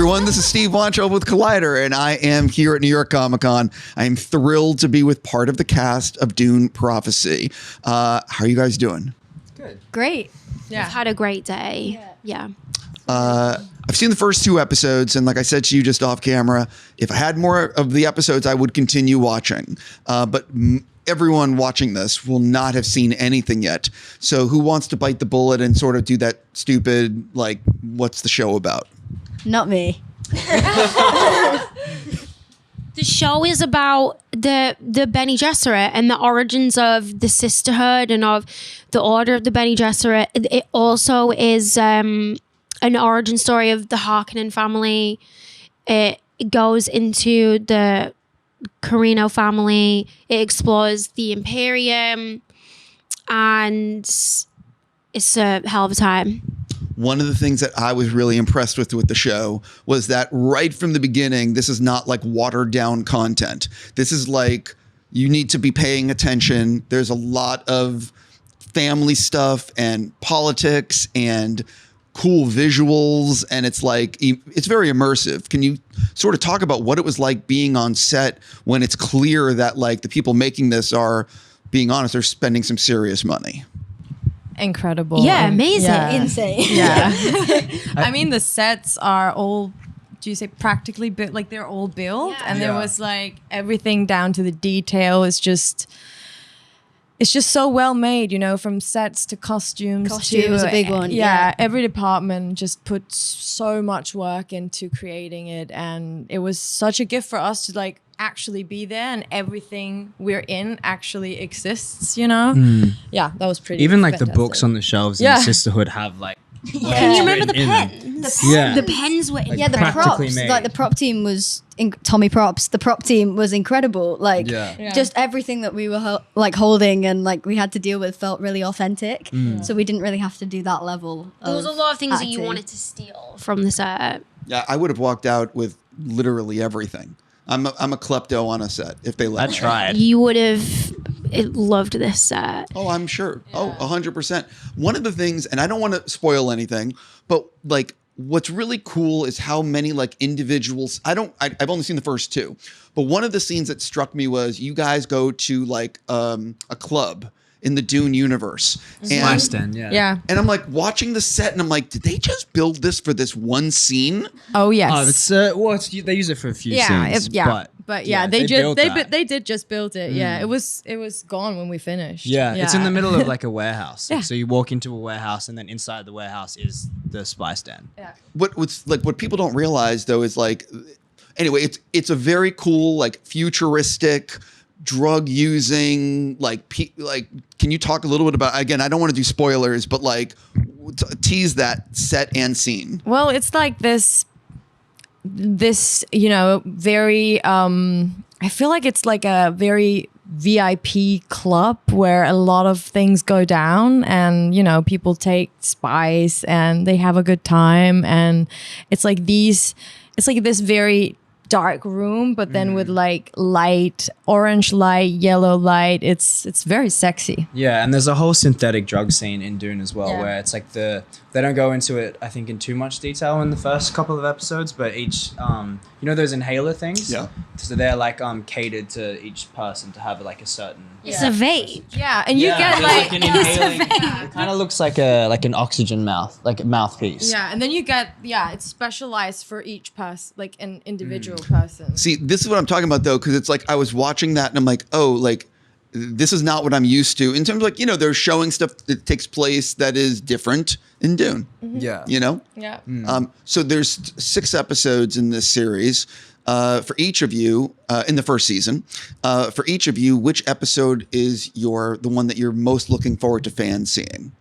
everyone. This is Steve Weintraub with Collider, and I am here at New York Comic Con. I am thrilled to be with part of the cast of Dune Prophecy. How are you guys doing? Good. Great. Yeah. I've had a great day. Yeah. I've seen the first 2 episodes, and like I said to you just off camera, if I had more of the episodes, I would continue watching. But everyone watching this will not have seen anything yet. So who wants to bite the bullet and sort of do that stupid, like, what's the show about? Not me. The show is about the Bene Gesserit and the origins of the Sisterhood and of the Order of the Bene Gesserit. It also is an origin story of the Harkonnen family. It goes into the Carino family. It explores the Imperium, and it's a hell of a time. One of the things that I was really impressed with the show was that right from the beginning, this is not like watered down content. This is like, you need to be paying attention. There's a lot of family stuff and politics and cool visuals, and it's like, it's very immersive. Can you sort of talk about what it was like being on set when it's clear that like the people making this are, being honest, they're spending some serious money? Incredible. Yeah, amazing. Yeah. Insane. Yeah. I mean, the sets are all, do you say practically built? Like they're all built, and there was like everything down to the detail. It's just so well made, you know, from sets to costumes. Costume was a big one. Yeah, every department just put so much work into creating it, and it was such a gift for us to like actually be there, and everything we're in actually exists, you know? Yeah, that was pretty Even like fantastic. the books on the shelves in the Sisterhood have like Can you remember the pen? The pens were Yeah, the props. made. Like the prop team was Tommy Props. The prop team was incredible. Like just everything that we were like holding and like we had to deal with felt really authentic. So we didn't really have to do that level. There was a lot of things that you wanted to steal from the set. Yeah, I would have walked out with literally everything. I'm a klepto on a set if they let me. I tried. You would have loved this set. Oh, I'm sure. Oh, 100%. One of the things, and I don't want to spoil anything, but like what's really cool is how many like individuals, I've only seen the first 2, but one of the scenes that struck me was you guys go to like a club in the Dune universe. West End, Yeah. And I'm like watching the set and I'm like, did they just build this for this one scene? Oh yes. They use it for a few scenes. But they did just build it. Yeah, it was gone when we finished. Yeah, it's in the middle of like a warehouse. So you walk into a warehouse, and then inside the warehouse is the spice den. Yeah. What people don't realize though is like, anyway, it's a very cool like futuristic drug using like can you talk a little bit about, again, I don't want to do spoilers, but like tease that set and scene? Well, it's like this you know, very I feel like it's like a very VIP club where a lot of things go down, and you know, people take spice and they have a good time, and it's like this very dark room, but then with like light, orange light, yellow light. It's very sexy. Yeah, and there's a whole synthetic drug scene in Dune as well, where it's like they don't go into it, I think, in too much detail in the first couple of episodes, but each you know those inhaler things? Yeah. So they're like catered to each person to have like a certain. It's a vape. Yeah, and you get like an inhaling. It kind of looks like an oxygen mouthpiece. Yeah, and then you get it's specialized for each person, like an individual person. See, this is what I'm talking about though, because it's like I was watching that and I'm like, oh, like this is not what I'm used to in terms of like, you know, they're showing stuff that takes place that is different in Dune. Yeah. You know? Yeah. So there's 6 episodes in this series. For each of you, in the first season, for each of you, which episode is the one that you're most looking forward to fans seeing?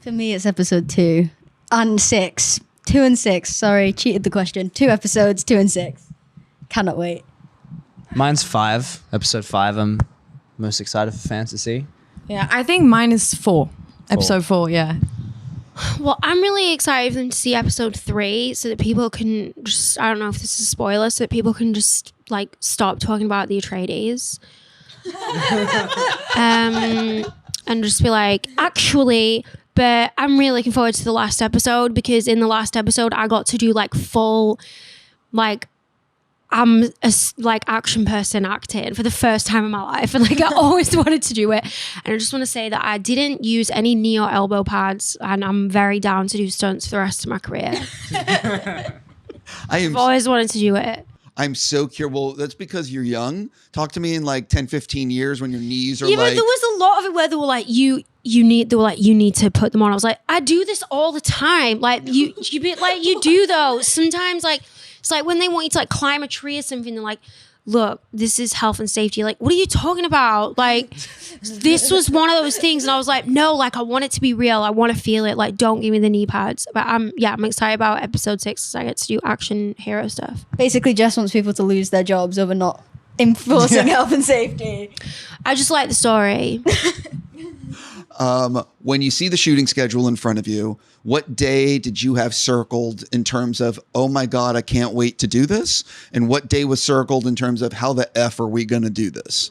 For me, it's episode 2 and 6. 2 and 6. Sorry, cheated the question. 2 episodes, 2 and 6. Cannot wait. Mine's 5, episode 5. I'm most excited for fans to see. Yeah, I think mine is 4. Episode 4, yeah. Well, I'm really excited for them to see episode 3 so that people can just, I don't know if this is a spoiler, so that people can just like stop talking about the Atreides. And just be like, actually, But I'm really looking forward to the last episode, because in the last episode I got to do like full, like, I'm a like action person acting for the first time in my life, and like I always wanted to do it. And I just want to say that I didn't use any knee or elbow pads, and I'm very down to do stunts for the rest of my career. I've always wanted to do it. I'm so curious. Well, that's because you're young. Talk to me in like 10, 15 years when your knees are yeah, like... but there was a lot of it where they were like, you need to put them on. I was like, I do this all the time. Like you do though. Sometimes like, it's like when they want you to like climb a tree or something, they're like, look, this is health and safety. Like, what are you talking about? Like, this was one of those things. And I was like, no, like, I want it to be real. I want to feel it. Like, don't give me the knee pads. But I'm excited about episode 6 because I get to do action hero stuff. Basically, Jess wants people to lose their jobs over not enforcing health and safety. I just like the story. When you see the shooting schedule in front of you, what day did you have circled in terms of, oh my God, I can't wait to do this? And what day was circled in terms of how the F are we going to do this?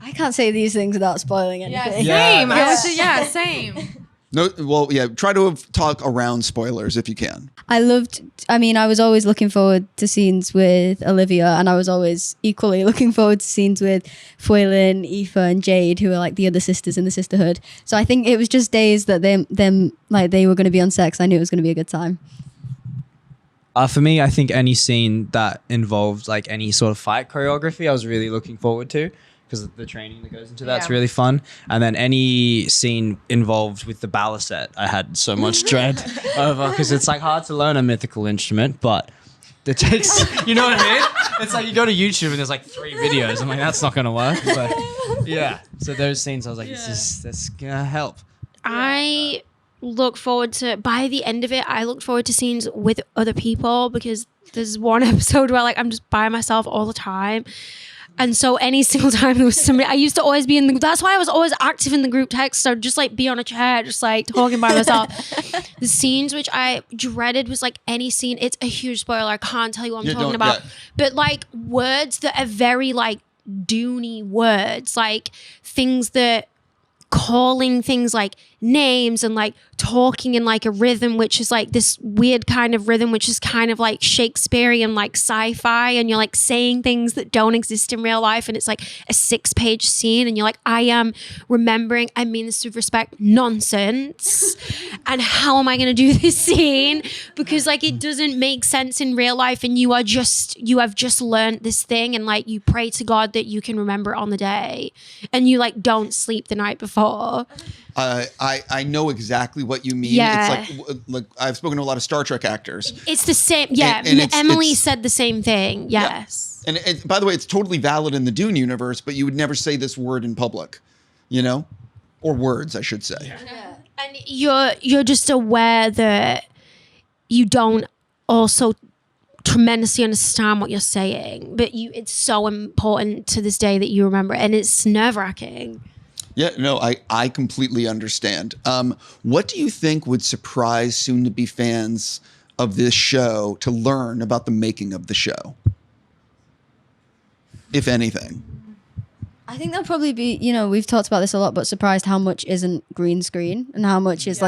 I can't say these things without spoiling anything. Yeah, same. Same. No, well, yeah, try to talk around spoilers if you can. I was always looking forward to scenes with Olivia, and I was always equally looking forward to scenes with Foylin, Aoife, and Jade, who are like the other sisters in the Sisterhood. So I think it was just days that they were going to be on set, 'cause I knew it was going to be a good time. For me, I think any scene that involved like any sort of fight choreography, I was really looking forward to, because the training that goes into that's really fun. And then any scene involved with the balisette, I had so much dread over, because it's like hard to learn a mythical instrument, but it takes, you know what I mean? It's like you go to YouTube and there's like 3 videos. I'm like, that's not going to work. But yeah, so those scenes, I was like, this is going to help. I look forward to, by the end of it, I looked forward to scenes with other people, because there's one episode where like I'm just by myself all the time. And so any single time there was somebody, I used to always be that's why I was always active in the group text. So just like be on a chair, just like talking by myself. The scenes which I dreaded was like any scene. It's a huge spoiler. I can't tell you what I'm talking about. Yeah. But like words that are very like Dune-y words, like things that calling things like names and like talking in like a rhythm, which is like this weird kind of rhythm, which is kind of like Shakespearean, like sci-fi, and you're like saying things that don't exist in real life, and it's like a 6-page scene, and you're like, I am remembering, I mean this with respect, nonsense, and how am I going to do this scene, because like it doesn't make sense in real life, and you have just learned this thing, and like you pray to God that you can remember it on the day, and you like don't sleep the night before. I know exactly what you mean. Yeah. It's like I've spoken to a lot of Star Trek actors. It's the same. Yeah. And Emily said the same thing. Yes. Yeah. And by the way, it's totally valid in the Dune universe, but you would never say this word in public, you know, or words, I should say. Yeah. And you're just aware that you don't also tremendously understand what you're saying, but it's so important to this day that you remember it, and it's nerve-wracking. Yeah, no, I completely understand. What do you think would surprise soon-to-be fans of this show to learn about the making of the show, if anything? I think there'll probably be, we've talked about this a lot, but surprised how much isn't green screen and how much is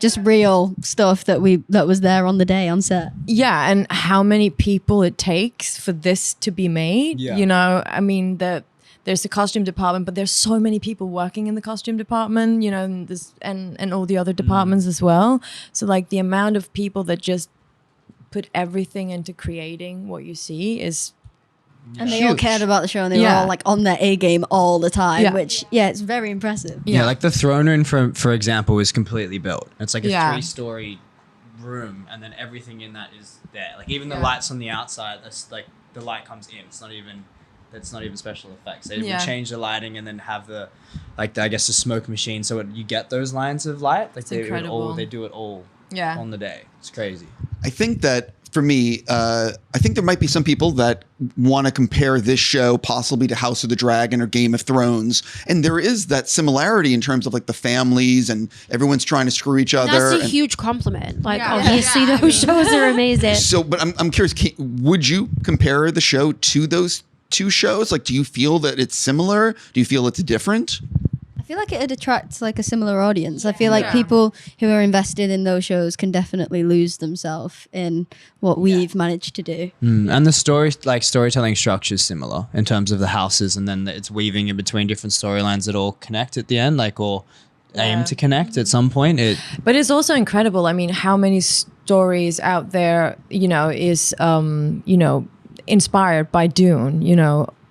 just real stuff that was there on the day on set. Yeah, and how many people it takes for this to be made. Yeah. I mean, there's the costume department, but there's so many people working in the costume department, and all the other departments as well. So like the amount of people that just put everything into creating what you see is and they all cared about the show, and they were all like on their A game all the time, which it's very impressive. Yeah, like the throne room, for example, is completely built. It's like a 3-story room, and then everything in that is there. Like even the lights on the outside, that's like the light comes in. That's not even special effects. They would change the lighting and then have the smoke machine, so you get those lines of light. Like they do it all on the day. It's crazy. I think that for me, I think there might be some people that want to compare this show possibly to House of the Dragon or Game of Thrones, and there is that similarity in terms of like the families and everyone's trying to screw each other. That's a huge compliment. Like obviously those shows are amazing. So, but I'm curious, would you compare the show to those 2 shows? Like, do you feel that it's similar? Do you feel it's different? I feel like it'd attract like a similar audience. I feel like people who are invested in those shows can definitely lose themselves in what we've managed to do. And the storytelling structure is similar in terms of the houses, and then it's weaving in between different storylines that all connect at the end, like or aim to connect at some point. But it's also incredible. I mean, how many stories out there, is inspired by Dune,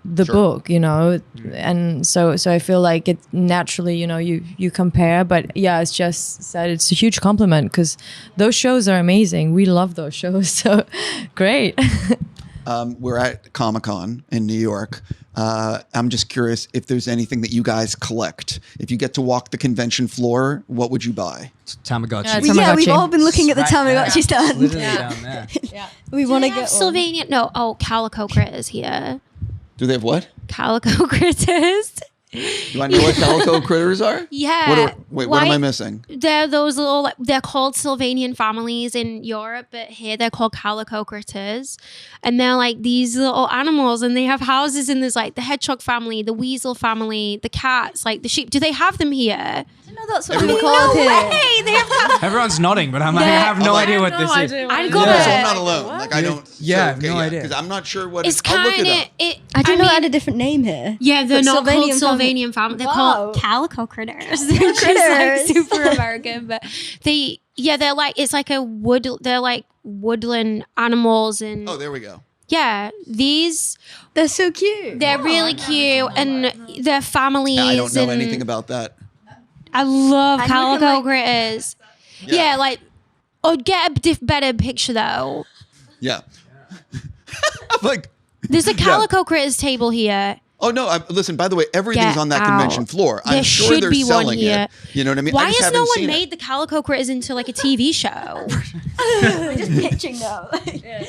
the book, and so I feel like it naturally, you compare, but it's just said it's a huge compliment because those shows are amazing. We love those shows. So great. We're at Comic-Con in New York. I'm just curious if there's anything that you guys collect. If you get to walk the convention floor, what would you buy? Tamagotchi. Yeah, we've all been looking at the Tamagotchi stand. Literally down there. We want to They get have Sylvania. No, Calico Critters here. Do they have what? Calico Critters. Do I know what calico critters are? Yeah. What am I missing? They're those little, they're called Sylvanian families in Europe, but here they're called Calico Critters. And they're like these little animals, and they have houses in this, like the hedgehog family, the weasel family, the cats, like the sheep. Do they have them here? I don't know that's what we call it. Hey, they have Everyone's nodding, but I'm like, I have no idea what this is. I got So I'm it. not alone. Like I don't. Yeah, I have no idea. Because I'm not sure what It's I'll look kind it of up. I didn't know it had a different name here. Yeah, they're But not called Sylvanian Sylvanian family. They're Wow. called Calico Critters. They're just like Critters. super American, but they're like, it's like they're like woodland animals, and Oh, there we go. They're so cute. they're really cute, and their families. I don't know and anything about that. I love And Calico you can, Critters. Yeah, like, get a better picture though. Yeah. I'm like, There's a Calico Critters table here. oh no! Listen. By the way, everything's Get on that out. convention floor. I'm There sure should they're be one selling here. it. You know what I mean? Why I just has haven't no one seen made the Calico Critters into like a TV show? We're just pitching now.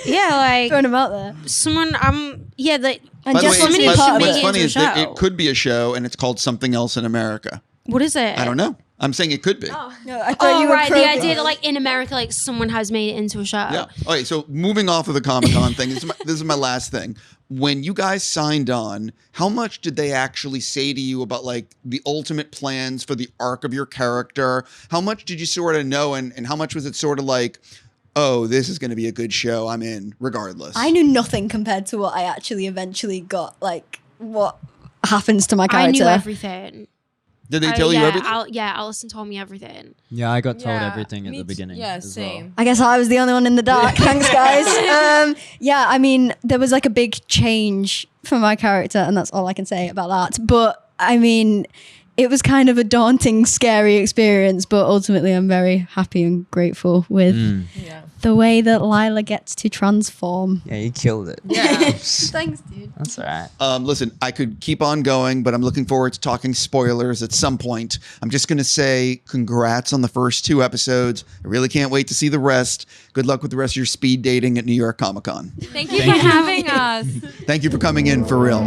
Yeah, like Throwing them out there. someone. Yeah, like. And By the way, just wants to be somebody part should of make what's it funny into is a that show. it could be a show, and it's called something else in America. What is it? I don't know. I'm saying it could be. No, I thought Oh, you were right. The probing. idea that, like, in America, like, someone has made it into a show. Yeah. Okay. So moving off of the Comic-Con thing, this is my last thing. When you guys signed on, how much did they actually say to you about like the ultimate plans for the arc of your character? How much did you sort of know, and how much was it sort of like, oh, this is going to be a good show, I'm in, regardless? I knew nothing compared to what I actually eventually got. Like what happens to my I character. knew everything. Did they tell you everything? Alison told me everything. Yeah, I got told everything at the beginning. Yeah, as same. I guess I was the only one in the dark. Thanks, guys. Yeah, I mean, there was like a big change for my character, and that's all I can say about that. But I mean, it was kind of a daunting, scary experience, but ultimately I'm very happy and grateful with the way that Lila gets to transform. Yeah, you killed it. Yeah. Thanks, dude. That's all right. Listen, I could keep on going, but I'm looking forward to talking spoilers at some point. I'm just going to say congrats on the first 2 episodes. I really can't wait to see the rest. Good luck with the rest of your speed dating at New York Comic Con. Thank you for having us. Thank you for coming in, for real.